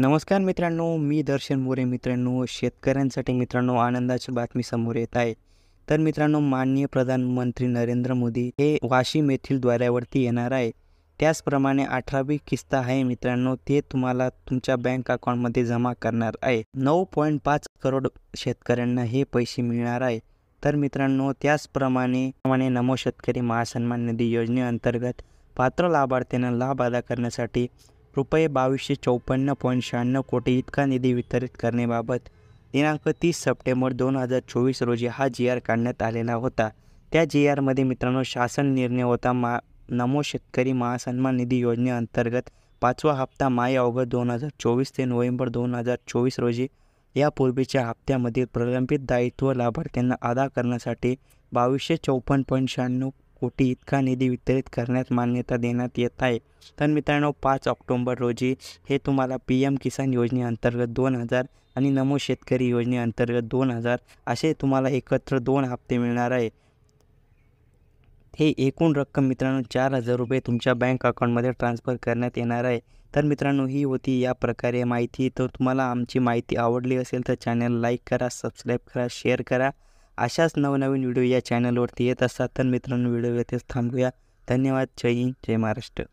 नमस्कार मित्रांनो, मी दर्शन मोरे. मित्रांनो, शेतकऱ्यांसाठी मित्रांनो आनंदाची बातमी समोर येत आहे. तर मित्रांनो, माननीय प्रधानमंत्री नरेंद्र मोदी हे वाशिम येथील दौऱ्यावरती येणार आहे. त्याचप्रमाणे 18वी किस्त आहे मित्रांनो, ते तुम्हाला तुमच्या बँक अकाउंटमध्ये जमा करणार आहे. 9.5 करोड शेतकऱ्यांना हे पैसे मिळणार आहे. तर मित्रांनो, त्याचप्रमाणे नमो शेतकरी महासन्मान निधी योजनेअंतर्गत पात्र लाभार्थ्यांना लाभ अदा करण्यासाठी रुपये 2254.96 कोटी इतका निधी वितरित करण्याबाबत दिनांक 30 सप्टेंबर 2024 रोजी हा जी.आर. काढण्यात आलेला होता. त्या जी.आरमध्ये मित्रांनो शासन निर्णय होता. नमो शेतकरी महासन्मान निधी योजनेअंतर्गत 5वा हप्ता मार्च-ऑगस्ट 2024 ते नोव्हेंबर 2024 रोजी यापूर्वीच्या हप्त्यामधील प्रलंबित दायित्व लाभार्थ्यांना अदा करण्यासाठी 2254.96 कोटी इतका निधी वितरित करण्यास मान्यता देण्यात येत आहे. तर मित्रांनो, 5 ऑक्टोबर रोजी हे तुम्हाला PM किसान योजनेअंतर्गत 2000 आणि नमो शेतकरी योजनेअंतर्गत 2000 असे तुम्हाला एकत्र 2 हप्ते मिळणार आहे. हे एकूण रक्कम मित्रांनो 4000 रुपये तुमच्या बँक अकाउंटमध्ये ट्रान्सफर करण्यात येणार आहे. तर मित्रांनो, ही होती या प्रकारे माहिती. तर तुम्हाला आमची माहिती आवडली असेल तर चॅनल लाईक करा, सबस्क्राईब करा, शेअर करा. अशाच नवनवीन व्हिडिओ या चॅनलवरती येत असतात. तर मित्रांनो, व्हिडिओ येथेच थांबूया. धन्यवाद. जय हिंद, जय महाराष्ट्र.